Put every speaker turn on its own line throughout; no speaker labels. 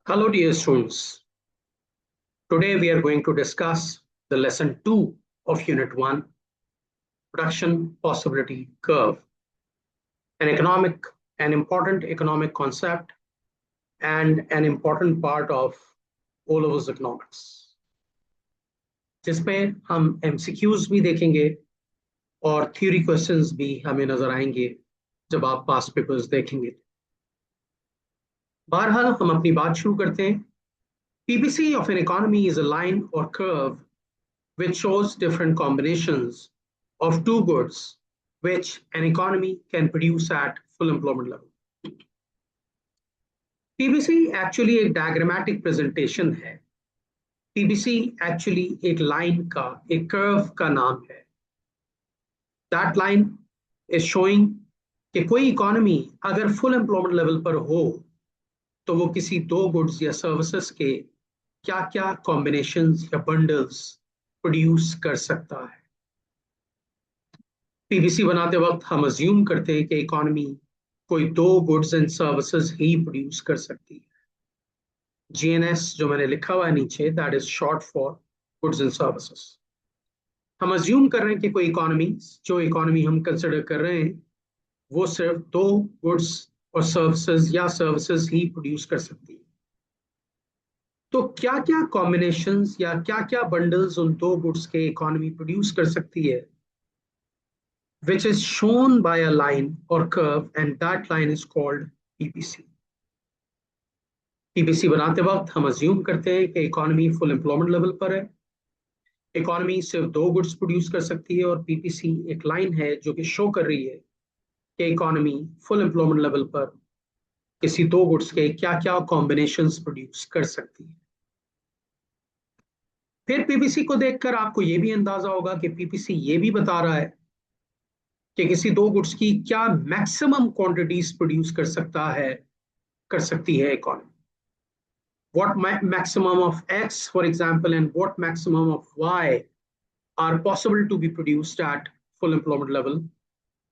Hello, dear students. Today we are going to discuss the lesson 2 of Unit 1, Production Possibility Curve, an important economic concept and an important part of O-levels economics, जिसमें हम MCQs भी देखेंगे और theory questions भी हमें नजर आएंगे जब आप पास पेपर्स देखेंगे। बहरहाल हम अपनी बात शुरू करते हैं। PPC of an economy is a line or curve which shows different combinations of two goods which an economy can produce at full employment level. PPC actually एक diagrammatic presentation है। PPC actually एक line का, एक curve का नाम है। That line is showing कि कोई economy अगर full employment level पर हो तो वो किसी दो goods या services के क्या क्या combinations या bundles produce कर सकता है। पीबीसी बनाते वक्त हम अज्यूम करते हैं कि इकोनॉमी कोई दो goods and services he produce कर सकती है। जीएनएस जो मैंने लिखा हुआ है नीचे, that is short for goods and services. हम अज्यूम कर रहे हैं कि कोई इकोनॉमी हम कंसिडर कर रहे हैं वो सिर्फ दो गुड्स और सर्विसेज या सर्विसेज ही प्रोड्यूस कर सकती है। तो क्या क्या कॉम्बिनेशंस या क्या क्या बंडल्स उन दो गुड्स के इकोनॉमी प्रोड्यूस कर सकती है, which is shown by a line or curve, and that line is called PPC. PPC बनाते वक्त हम अज्यूम करते हैं कि इकोनॉमी फुल एम्प्लॉयमेंट लेवल पर है, इकोनॉमी सिर्फ दो गुड्स प्रोड्यूस कर सकती है, और PPC एक लाइन है जो कि शो कर रही है कि इकोनॉमी फुल एम्प्लॉयमेंट लेवल पर किसी दो गुड्स के क्या क्या कॉम्बिनेशंस प्रोड्यूस कर सकती है। फिर PPC को देखकर आपको यह भी अंदाजा होगा कि PPC ये भी बता रहा है कि किसी दो गुड्स की क्या मैक्सिमम क्वांटिटीज प्रोड्यूस कर सकती है economy. What maximum of X, for example, and what maximum of Y are possible to be produced at full employment level.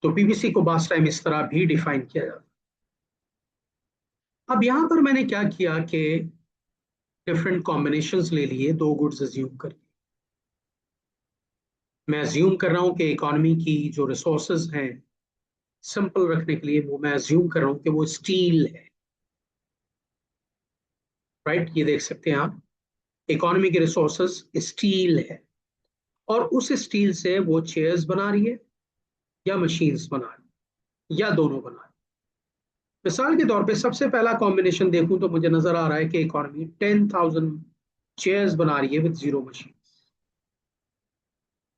तो PPC को बास टाइम इस तरह भी डिफाइन किया जाता है। अब यहां पर मैंने क्या किया कि डिफरेंट कॉम्बिनेशंस ले लिए, दो गुड्स अज्यूम कर लिए। मैं अज्यूम कर रहा हूं कि इकोनॉमी की जो रिसोर्सेज हैं, सिंपल रखने के लिए वो मैं अज्यूम कर रहा हूं कि वो स्टील है। राइट, ये देख सकते हैं आप, इकोनॉमी के रिसोर्सेज स्टील है, और उस स्टील से वो चेयर्स बना रही है या मशीन्स बना रही है या दोनों बना रही है। मिसाल के तौर पे सबसे पहला कॉम्बिनेशन देखूं तो मुझे नजर आ रहा है कि इकोनॉमी 10,000 चेयर्स बना रही है विद जीरो मशीन।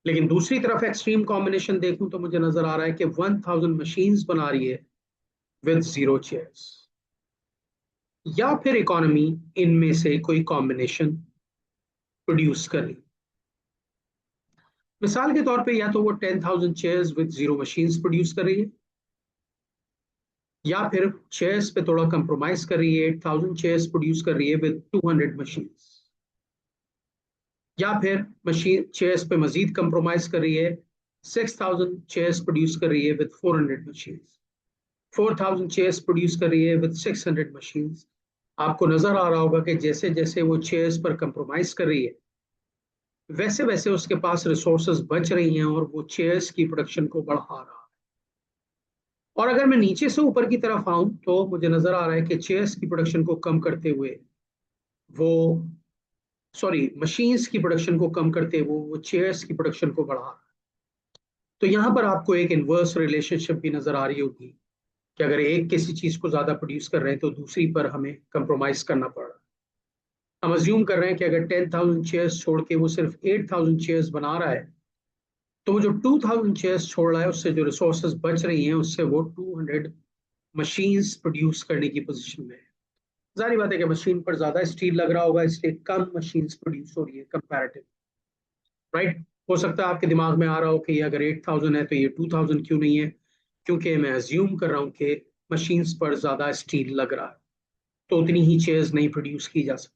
लेकिन दूसरी तरफ एक्सट्रीम कॉम्बिनेशन देखूं तो मुझे नजर आ रहा है कि 1,000 मशीन्स बना रही है विद जीरो चेयर्स। या फिर इकोनॉमी इनमें से कोई कॉम्बिनेशन प्रोड्यूस कर रही। मिसाल के तौर पे या तो वो 10,000 chairs with zero machines produce कर रही है, या फिर चेयर्स पे थोड़ा कंप्रोमाइज कर रही है, 8,000 चेयर्स प्रोड्यूस कर रही है विद 200 मशीन्स, या फिर मशीन चेयर्स पे मजीद कंप्रोमाइज कर रही है, 6,000 चेयर्स प्रोड्यूस कर रही है विद 400 मशीन्स, 4,000 चेयर्स प्रोड्यूस कर रही है विद 600 मशीन्स। आपको नजर आ रहा होगा कि जैसे जैसे वो चेयर्स पर कंप्रोमाइज कर रही है वैसे वैसे उसके पास रिसोर्सेज बच रही हैं और वो चेयर्स की प्रोडक्शन को बढ़ा रहा है। और अगर मैं नीचे से ऊपर की तरफ आऊं तो मुझे नजर आ रहा है कि चेयर्स की प्रोडक्शन को कम करते हुए वो मशीन्स की प्रोडक्शन को कम करते हुए वो चेयर्स की प्रोडक्शन को बढ़ा रहा है। तो यहां पर आपको एक इनवर्स रिलेशनशिप भी नजर आ रही होगी कि अगर एक किसी चीज को ज्यादा प्रोड्यूस कर रहे हैं तो दूसरी पर हमें कंप्रोमाइज करना पड़ रहा है। हम अज्यूम कर रहे हैं कि अगर 10,000 चेयर्स छोड़ के वो सिर्फ 8,000 चेयर्स बना रहा है, तो वो जो 2,000 चेयर्स छोड़ रहा है उससे जो रिसोर्सेज बच रही हैं उससे वो 200 मशीन्स प्रोड्यूस करने की पोजीशन में है। जारी बात है कि मशीन पर ज्यादा स्टील लग रहा होगा, इसलिए कम मशीन्स प्रोड्यूस हो रही है कंपैरेटिव। राइट, हो सकता है आपके दिमाग में आ रहा हो कि अगर 8,000 है तो ये 2,000 क्यों नहीं है, क्योंकि मैं अज्यूम कर रहा हूँ कि मशीन्स पर ज्यादा स्टील लग रहा है तो उतनी ही चेयर्स नहीं प्रोड्यूस की जा सकती।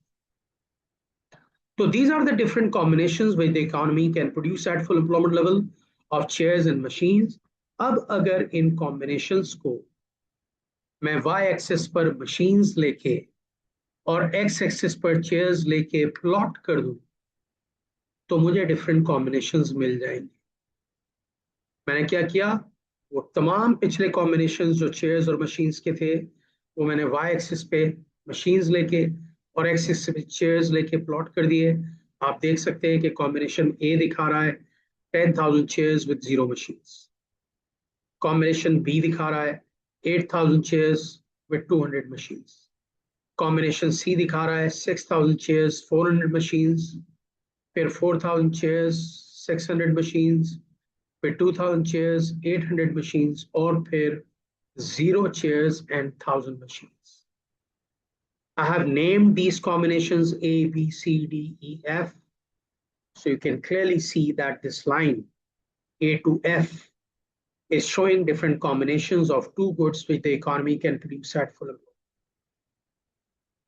So these are the different combinations which the economy can produce at full employment level of chairs and machines. अब अगर इन combinations को मैं y axis पर machines लेके और एक्स एक्सिस पर चेयर्स लेके प्लॉट कर दूं तो मुझे डिफरेंट कॉम्बिनेशंस मिल जाएंगे। मैंने क्या किया, वो तमाम पिछले कॉम्बिनेशंस जो चेयर्स और मशीन्स के थे वो मैंने वाई एक्सिस पे मशीन्स लेके और एक्स एक्सिस पे चेयर्स लेके प्लॉट कर दिए। आप देख सकते हैं कि कॉम्बिनेशन ए दिखा रहा है 10,000 chairs with zero machines. Combination B दिखा रहा है 8,000 chairs with 200 machines. Combination C दिखा रहा है 6,000 चेयर्स 400 मशीन्स, फिर 4,000 chairs 600 machines, फिर 2,000 chairs 800 machines और फिर 0 chairs and 1,000 machines. I have named these combinations A, B, C, D, E, F. So you can clearly see that this line A to F is showing different combinations of two goods which the economy can produce at full employment.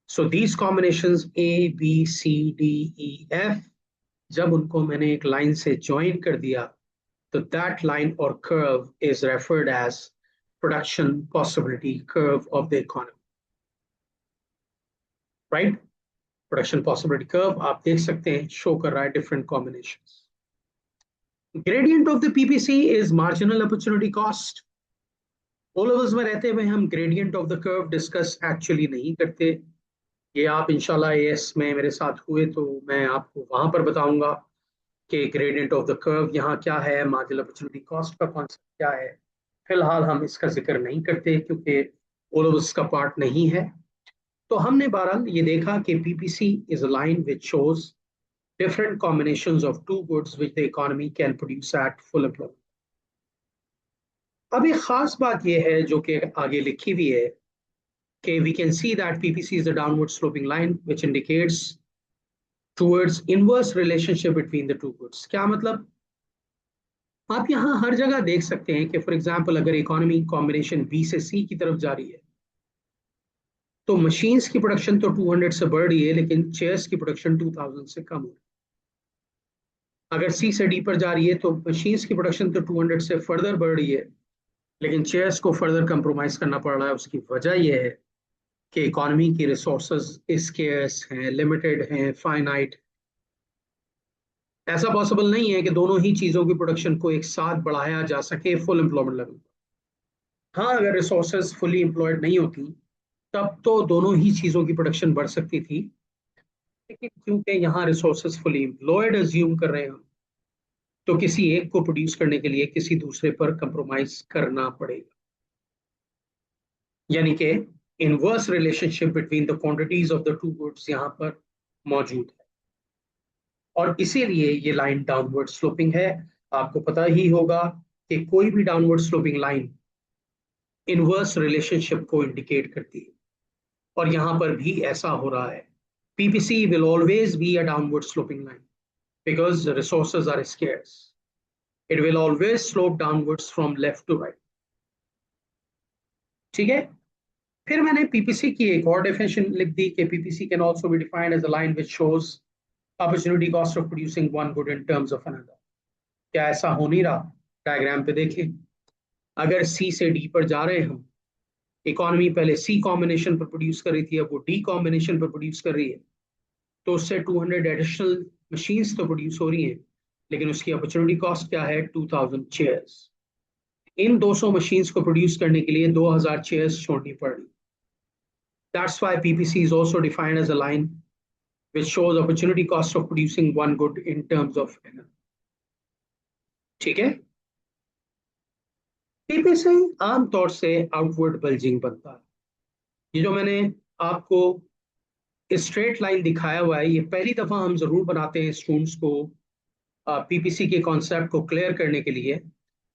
So these combinations A, B, C, D, E, F, जब उनको मैंने एक line से join कर दिया तो that line or curve is referred as production possibility curve of the economy, right? Production possibility curve आप देख सकते हैं शो कर रहा है different combinations. Gradient of the PPC is marginal opportunity cost. All of us में रहते हुए हम gradient of the curve discuss actually नहीं करते। ये आप इंशाल्लाह AS में मेरे साथ हुए तो मैं आपको वहां पर बताऊंगा कि ग्रेडियंट ऑफ द कर्व यहाँ क्या है, मार्जिनल अपॉर्चुनिटी कॉस्ट का कॉन्सेप्ट क्या है। फिलहाल हम इसका जिक्र नहीं करते क्योंकि ऑल ऑफ इसका पार्ट नहीं है। तो हमने बहरहाल ये देखा कि PPC is a line which shows different combinations of two goods which the economy can produce at full employment. अब एक खास बात यह है जो कि आगे लिखी हुई है कि we can see that PPC is a downward sloping line which indicates towards inverse relationship between the two goods. क्या मतलब, आप यहाँ हर जगह देख सकते हैं कि फॉर एग्जांपल अगर इकोनॉमी कॉम्बिनेशन बी से सी की तरफ जा रही है तो मशीन्स की प्रोडक्शन तो 200 से बढ़ रही है लेकिन चेयर्स की प्रोडक्शन 2000 से कम हो रही है। अगर सी से डी पर जा रही है तो मशीन्स की प्रोडक्शन तो 200 से फर्दर बढ़ रही है लेकिन चेयर्स को फर्दर कंप्रोमाइज करना पड़ रहा है। उसकी वजह यह है कि इकोनॉमी की रिसोर्सेज स्केर्स हैं, लिमिटेड हैं, फाइनाइट। ऐसा पॉसिबल नहीं है कि दोनों ही चीजों की प्रोडक्शन को एक साथ बढ़ाया जा सके फुल एम्प्लॉयमेंट लेवल। हाँ, अगर रिसोर्सेज फुली एम्प्लॉयड नहीं होती तब तो दोनों ही चीजों की प्रोडक्शन बढ़ सकती थी, लेकिन क्योंकि यहाँ रिसोर्सेज फुली एम्प्लॉयड एज्यूम कर रहे हैं हम, तो किसी एक को प्रोड्यूस करने के लिए किसी दूसरे पर कंप्रोमाइज करना पड़ेगा। यानी कि inverse relationship between the quantities of the two goods यहाँ पर मौजूद है और इसीलिए ये लाइन डाउनवर्ड स्लोपिंग है। आपको पता ही होगा कि कोई भी downward sloping line inverse relationship को इंडिकेट करती है और यहां पर भी ऐसा हो रहा है। PPC will always be a downward sloping line because the resources are scarce. It will always slope downwards from left to right. ठीक है, फिर मैंने PPC की एक और डेफिनेशन लिख दी कि PPC can also be defined as a line which shows opportunity cost of producing one good in terms of another. क्या ऐसा हो नहीं रहा? डायग्राम पे देखें, अगर C से D पर जा रहे हैं हम, इकोनॉमी पहले C कॉम्बिनेशन पर प्रोड्यूस कर रही थी, अब वो D कॉम्बिनेशन पर प्रोड्यूस कर रही है, तो उससे 200 एडिशनल मशीन्स तो प्रोड्यूस हो रही हैं लेकिन उसकी अपॉर्चुनिटी कॉस्ट क्या है, 2000 चेयर्स। इन 200 मशीन्स को प्रोड्यूस करने के लिए 2000 चेयर्स छोड़नी पड़ रही। That's why PPC is also defined as a line which shows opportunity cost of producing one good in terms of energy. ठीक है, पीपीसी आमतौर से आउटवर्ड बल्जिंग बनता है। ये जो मैंने आपको स्ट्रेट लाइन दिखाया हुआ है ये पहली दफा हम जरूर बनाते हैं स्टूडेंट्स को पीपीसी के कॉन्सेप्ट को क्लियर करने के लिए,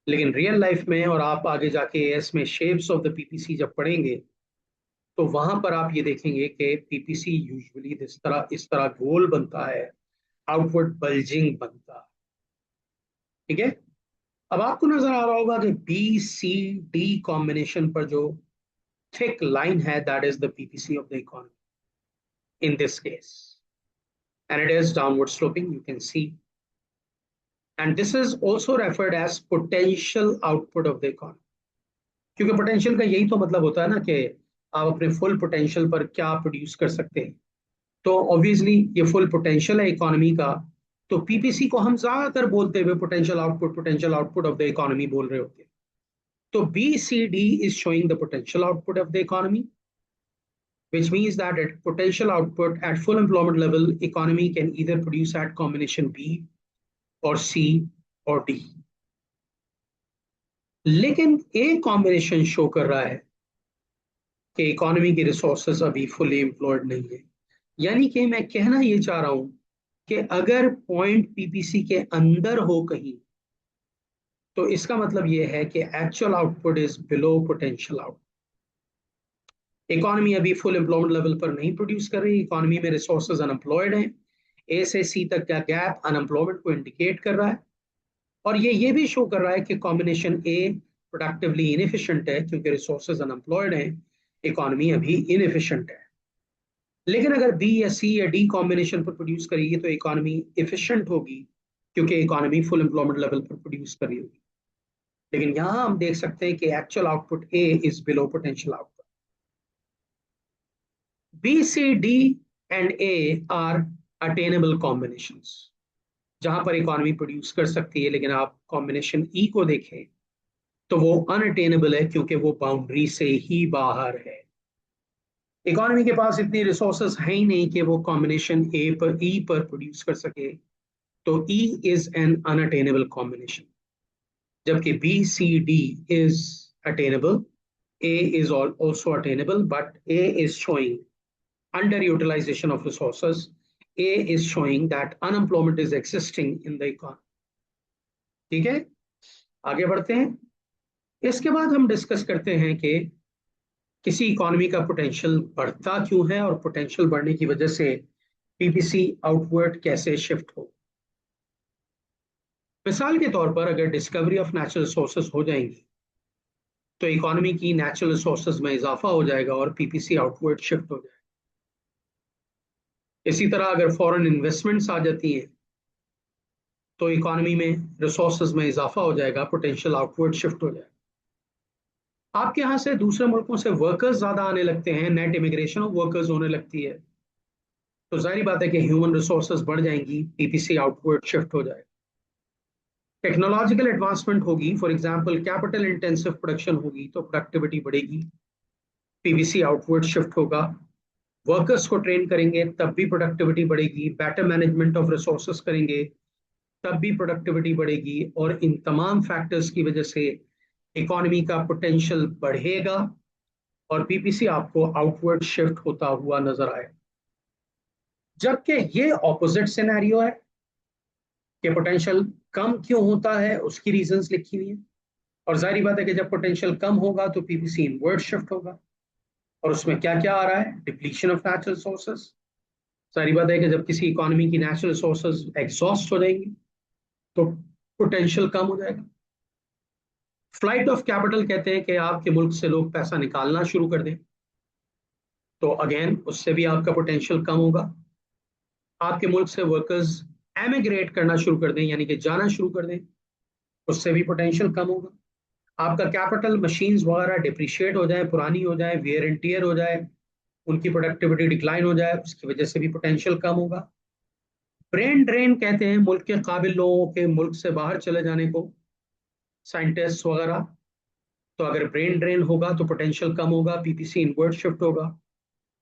लेकिन रियल लाइफ में और आप आगे जाके एएस में शेप्स ऑफ द पीपीसी जब पढ़ेंगे तो वहां पर आप ये देखेंगे कि पीपीसी यूजुअली इस तरह गोल बनता है, आउटवर्ड बल्जिंग बनता है। ठीक है, अब आपको नजर आ रहा होगा कि बी सी डी कॉम्बिनेशन पर जो थिक लाइन है that is the PPC of the economy in this case and it is downward sloping, you can see. And this is also referred as potential output of the economy. क्योंकि potential का यही तो मतलब होता है ना कि आप अपने फुल पोटेंशियल पर क्या प्रोड्यूस कर सकते हैं। तो ऑब्वियसली ये फुल पोटेंशियल है इकोनॉमी का। तो पीपीसी को हम ज्यादातर बोलते हुए potential output of the economy बोल रहे होते हैं। तो BCD is showing the potential output of the economy, which means that at potential output at full employment level, economy can either produce at combination B or C or D. लेकिन एक combination show कर रहा है कि economy की resources अभी fully employed नहीं है। यानी कि मैं कहना ये चाह रहा हूं कि अगर पॉइंट पीपीसी के अंदर हो कहीं, तो इसका मतलब ये है कि actual output is below potential output. Economy अभी फुल एम्प्लॉयमेंट लेवल पर नहीं प्रोड्यूस कर रही, इकोनॉमी में रिसोर्सेज अनएम्प्लॉयड हैं। ए से सी तक का गैप अनएम्प्लॉयमेंट को इंडिकेट कर रहा है। और ये भी शो कर रहा है कि कॉम्बिनेशन ए प्रोडक्टिवली इनएफिशिएंट है, क्योंकि रिसोर्सेज अनएम्प्लॉयड हैं, इकोनॉमी अभी इनएफिशिएंट है। लेकिन अगर बी या सी या डी कॉम्बिनेशन पर प्रोड्यूस करेगी तो इकोनॉमी एफिशिएंट होगी, क्योंकि इकोनॉमी फुल एम्प्लॉयमेंट लेवल पर प्रोड्यूस कर रही होगी। लेकिन यहां हम देख सकते हैं कि actual output A is below potential output. B C D and A are attainable combinations, जहां पर इकोनॉमी प्रोड्यूस कर सकती है। लेकिन आप कॉम्बिनेशन ई को देखें तो वो अनअटेनेबल है, क्योंकि वो बाउंड्री से ही बाहर है। इकोनॉमी के पास इतनी रिसोर्सेज है ही नहीं कि वो कॉम्बिनेशन ए पर ई पर प्रोड्यूस कर सके। तो E is an unattainable combination, जबकि B C D is attainable, A is also attainable, but A is showing underutilization of resources. A is showing that unemployment is existing in the economy. ठीक है, आगे बढ़ते हैं। इसके बाद हम discuss करते हैं कि किसी इकोनॉमी का पोटेंशियल बढ़ता क्यों है और पोटेंशियल बढ़ने की वजह से पीपीसी आउटवर्ड कैसे शिफ्ट हो। मिसाल के तौर पर अगर डिस्कवरी ऑफ नेचुरल रिसोर्सेज हो जाएंगी तो इकोनॉमी की नेचुरल रिसोर्सेज में इजाफा हो जाएगा और पीपीसी आउटवर्ड शिफ्ट हो जाएगा। इसी तरह अगर फॉरेन इन्वेस्टमेंट्स आ जाती हैं तो इकोनॉमी में रिसोर्सेज में इजाफा हो जाएगा, पोटेंशियल आउटवर्ड शिफ्ट हो जाएगा। आपके यहाँ से दूसरे मुल्कों से वर्कर्स ज्यादा आने लगते हैं, नेट इमिग्रेशन ऑफ वर्कर्स होने लगती है, तो जाहिर बात है कि ह्यूमन रिसोर्सेज बढ़ जाएंगी, पीपीसी आउटवर्ड शिफ्ट हो जाएगा। टेक्नोलॉजिकल एडवांसमेंट होगी, for example capital intensive production होगी तो प्रोडक्टिविटी बढ़ेगी, पीवीसी आउटवर्ड शिफ्ट होगा। वर्कर्स को ट्रेन करेंगे तब भी प्रोडक्टिविटी बढ़ेगी, बेटर मैनेजमेंट ऑफ रिसोर्सेज करेंगे तब भी प्रोडक्टिविटी बढ़ेगी। और इन तमाम फैक्टर्स की वजह से इकोनॉमी का पोटेंशियल बढ़ेगा और पीपीसी आपको आउटवर्ड शिफ्ट होता हुआ नजर आए। जबकि ये ऑपोजिट सिनेरियो है कि पोटेंशियल कम क्यों होता है, उसकी रीजंस लिखी हुई है। और जाहिर बात है कि जब पोटेंशियल कम होगा तो पीपीसी इनवर्ड शिफ्ट होगा। और उसमें क्या क्या आ रहा है, डिप्लीशन ऑफ नेचुरल रिसोर्सेज। सारी बात है कि जब किसी इकोनॉमी की नेचुरल रिसोर्सेज एग्जॉस्ट हो जाएंगी तो पोटेंशियल कम हो जाएगा। फ्लाइट ऑफ कैपिटल कहते हैं कि आपके मुल्क से लोग पैसा निकालना शुरू कर दें, तो अगेन उससे भी आपका पोटेंशियल कम होगा। आपके मुल्क से वर्कर्स एमिग्रेट करना शुरू कर दें, यानी कि जाना शुरू कर दें, उससे भी पोटेंशियल कम होगा। आपका कैपिटल मशीन्स वगैरह डिप्रिशिएट हो जाए, पुरानी हो जाए, वेयर एंड टीयर हो जाए, उनकी प्रोडक्टिविटी डिक्लाइन हो जाए, उसकी वजह से भी पोटेंशियल कम होगा। ब्रेन ड्रेन कहते हैं मुल्क के काबिल लोगों के मुल्क से बाहर चले जाने को, साइंटिस्ट वगैरह। तो अगर ब्रेन ड्रेन होगा तो पोटेंशियल कम होगा, पीपीसी इनवर्ड शिफ्ट होगा।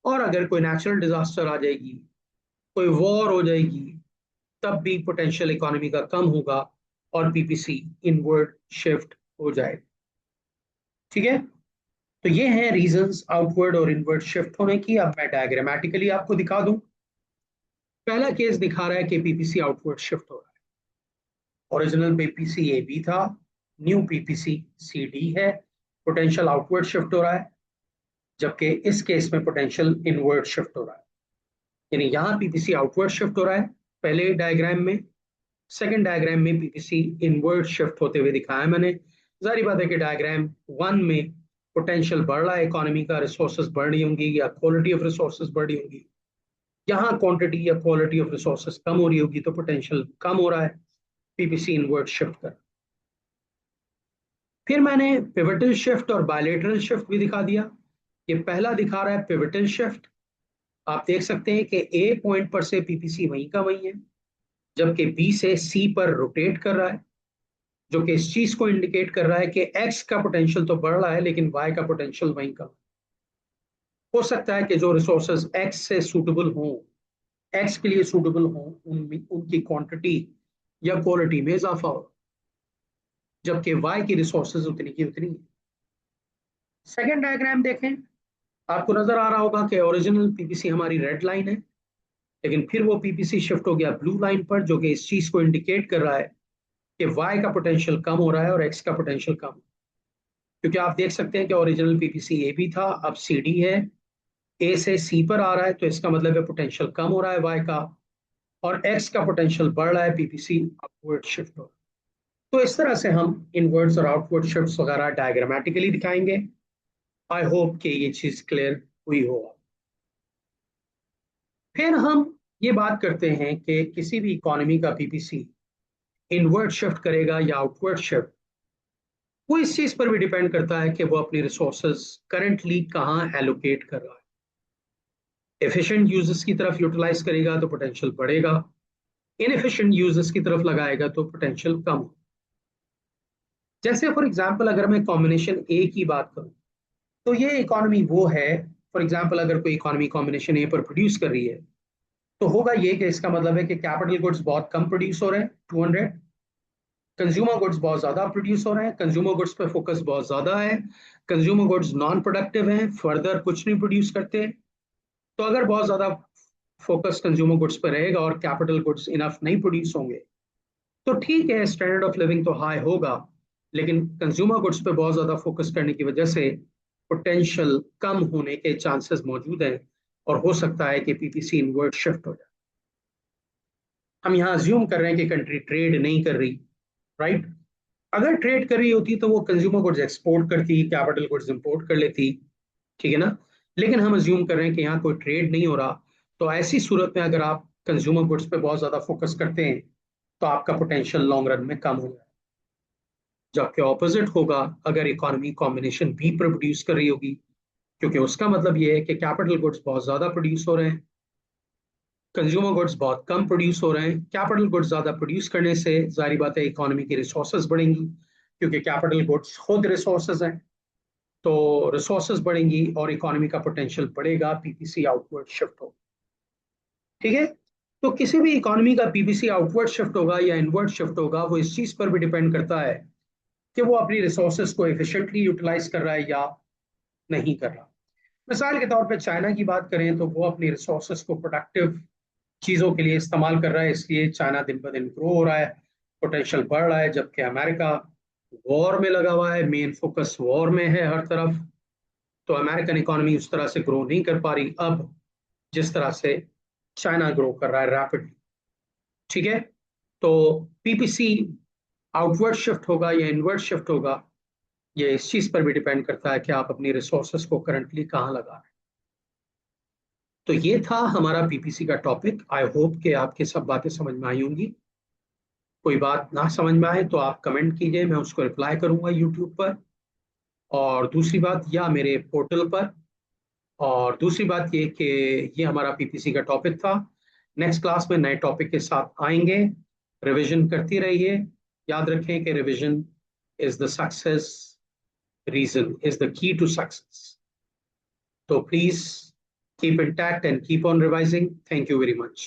और अगर कोई नेचुरल डिजास्टर आ जाएगी, कोई वॉर हो जाएगी, तब भी पोटेंशियल इकोनॉमी का कम होगा और पीपीसी इनवर्ड शिफ्ट हो जाएगा। ठीक है, तो ये हैं रीजंस आउटवर्ड और इनवर्ड शिफ्ट होने की। अब मैं डायग्रामेटिकली आपको दिखा दूं। पहला केस दिखा रहा है कि पीपीसी आउटवर्ड शिफ्ट हो रहा है। ओरिजिनल पीपीसी ए बी था, न्यू पीपीसी सी डी है, पोटेंशियल आउटवर्ड शिफ्ट हो रहा है। जबकि इस केस में पोटेंशियल इनवर्ड शिफ्ट हो रहा है, यानी यहाँ पीपीसी आउटवर्ड शिफ्ट हो रहा है पहले डायग्राम में, सेकंड डायग्राम में पीपीसी इनवर्ड शिफ्ट होते हुए दिखाया मैंने। जाहिर बात है कि डायग्राम 1 में पोटेंशियल बढ़ रहा है, इकोनॉमी का रिसोर्सेज बढ़ रही होंगी या क्वालिटी ऑफ रिसोर्सेज बढ़ रही होंगी। यहाँ क्वांटिटी या क्वालिटी ऑफ रिसोर्सेज कम हो रही होगी तो पोटेंशियल कम हो रहा है, पीपीसी इनवर्ड शिफ्ट कर। फिर मैंने पिवटल शिफ्ट और बायलेटरल शिफ्ट भी दिखा दिया। ये पहला दिखा रहा है पिवटल शिफ्ट। आप देख सकते हैं कि ए पॉइंट पर से पीपीसी वहीं का वहीं है, जबकि बी से सी पर रोटेट कर रहा है, जो कि इस चीज को इंडिकेट कर रहा है कि एक्स का पोटेंशियल तो बढ़ रहा है लेकिन वाई का पोटेंशियल वहीं का। हो सकता है कि जो रिसोर्सेज एक्स से सूटेबल हों, एक्स के लिए सूटेबल हों, उनकी क्वांटिटी या क्वालिटी में इजाफा हो, जबकि वाई की रिसोर्सेज उतनी की उतनी है। सेकेंड डायग्राम देखें, आपको नजर आ रहा होगा कि ओरिजिनल पीपीसी हमारी रेड लाइन है, लेकिन फिर वो पीपीसी शिफ्ट हो गया ब्लू लाइन पर, जो कि इस चीज को इंडिकेट कर रहा है कि वाई का पोटेंशियल कम हो रहा है और एक्स का पोटेंशियल कम। क्योंकि आप देख सकते हैं कि ओरिजिनल पीपीसी ए भी था, अब सी डी है, ए से सी पर आ रहा है, तो इसका मतलब है पोटेंशियल कम हो रहा है वाई का, और एक्स का पोटेंशियल बढ़ रहा है, पीपीसी अपवर्ड शिफ्ट हो रहा है। तो इस तरह से हम इनवर्ड्स और आउटवर्ड शिफ्ट्स वगैरह डायग्रामेटिकली दिखाएंगे। आई होप कि ये चीज क्लियर हुई हो। फिर हम ये बात करते हैं कि किसी भी इकोनॉमी का पीपीसी इनवर्ड शिफ्ट करेगा या आउटवर्ड शिफ्ट, वो इस चीज पर भी डिपेंड करता है कि वो अपनी रिसोर्सेज करंटली कहाँ एलोकेट कर रहा है। एफिशिएंट यूजर्स की तरफ यूटिलाइज करेगा तो पोटेंशियल बढ़ेगा, इनएफिशिएंट यूजर्स की तरफ लगाएगा तो पोटेंशियल कम हो। जैसे फॉर एग्जांपल अगर मैं कॉम्बिनेशन ए की बात करूं, तो ये इकोनॉमी वो है, फॉर एग्जांपल अगर कोई इकोनॉमी कॉम्बिनेशन ए पर प्रोड्यूस कर रही है, तो होगा ये कि इसका मतलब है कि कैपिटल गुड्स बहुत कम प्रोड्यूस हो रहे हैं 200, कंज्यूमर गुड्स बहुत ज्यादा प्रोड्यूस हो रहे हैं, कंज्यूमर गुड्स पे फोकस बहुत ज्यादा है, कंज्यूमर गुड्स नॉन प्रोडक्टिव हैं, फर्दर कुछ नहीं प्रोड्यूस करते। तो अगर बहुत ज्यादा फोकस कंज्यूमर गुड्स पर रहेगा और कैपिटल गुड्स इनफ नहीं प्रोड्यूस होंगे, तो ठीक है, स्टैंडर्ड ऑफ लिविंग तो हाई होगा, लेकिन कंज्यूमर गुड्स पे बहुत ज्यादा फोकस करने की वजह से पोटेंशियल कम होने के चांसेस मौजूद हैं, और हो सकता है कि पीपीसी इनवर्ट शिफ्ट हो जाए। हम यहाँ अज्यूम कर रहे हैं कि कंट्री ट्रेड नहीं कर रही, राइट? अगर ट्रेड कर रही होती तो वो कंज्यूमर गुड्स एक्सपोर्ट करती, कैपिटल गुड्स इंपोर्ट कर लेती, ठीक है ना? लेकिन हम अज्यूम कर रहे हैं कि यहाँ कोई ट्रेड नहीं हो रहा, तो ऐसी सूरत में अगर आप कंज्यूमर गुड्स पे बहुत ज्यादा फोकस करते हैं, तो आपका पोटेंशियल लॉन्ग रन में कम हो जाए। जबकि ऑपोजिट होगा अगर इकोनॉमी कॉम्बिनेशन बी पर प्रोड्यूस कर रही होगी, क्योंकि उसका मतलब ये है कि कैपिटल गुड्स बहुत ज्यादा प्रोड्यूस हो रहे हैं, कंज्यूमर गुड्स बहुत कम प्रोड्यूस हो रहे हैं। कैपिटल गुड्स ज्यादा प्रोड्यूस करने से जारी बात है इकोनॉमी की रिसोर्सेज बढ़ेंगी, क्योंकि कैपिटल गुड्स खुद रिसोर्सेज हैं, तो रिसोर्सेज बढ़ेंगी और इकोनॉमी का पोटेंशियल बढ़ेगा, पीपीसी आउटवर्ड शिफ्ट हो। ठीक है, तो किसी भी इकोनॉमी का पीपीसी आउटवर्ड शिफ्ट होगा या इनवर्ड शिफ्ट होगा, वो इस चीज पर भी डिपेंड करता है कि वो अपनी रिसोर्सेज को एफिशिएंटली यूटिलाइज कर रहा है या नहीं कर रहा। मिसाल के तौर पे चाइना की बात करें तो वो अपनी रिसोर्सेज को प्रोडक्टिव चीजों के लिए इस्तेमाल कर रहा है, इसलिए चाइना दिन ब दिन ग्रो हो रहा है, पोटेंशियल बढ़ रहा है। जबकि अमेरिका वॉर में लगा हुआ है, मेन फोकस वॉर में है हर तरफ, तो अमेरिकन इकोनॉमी उस तरह से ग्रो नहीं कर पा रही अब जिस तरह से चाइना ग्रो कर रहा है रैपिडली। ठीक है, तो पीपीसी आउटवर्ड शिफ्ट होगा या इनवर्ड शिफ्ट होगा, ये इस चीज पर भी डिपेंड करता है कि आप अपनी रिसोर्सेस को करंटली कहाँ लगा रहे हैं। तो ये था हमारा पीपीसी का टॉपिक। आई होप कि आपके सब बातें समझ में आई होंगी। कोई बात ना समझ में आए तो आप कमेंट कीजिए, मैं उसको रिप्लाई करूंगा यूट्यूब पर, और दूसरी बात या मेरे पोर्टल पर। और दूसरी बात ये कि ये हमारा पीपीसी का टॉपिक था। नेक्स्ट क्लास में नए टॉपिक के साथ आएंगे। रिवीजन करती रहिए। याद रखें कि revision is the success reason, is the key to success. So please keep intact and keep on revising. Thank you very much.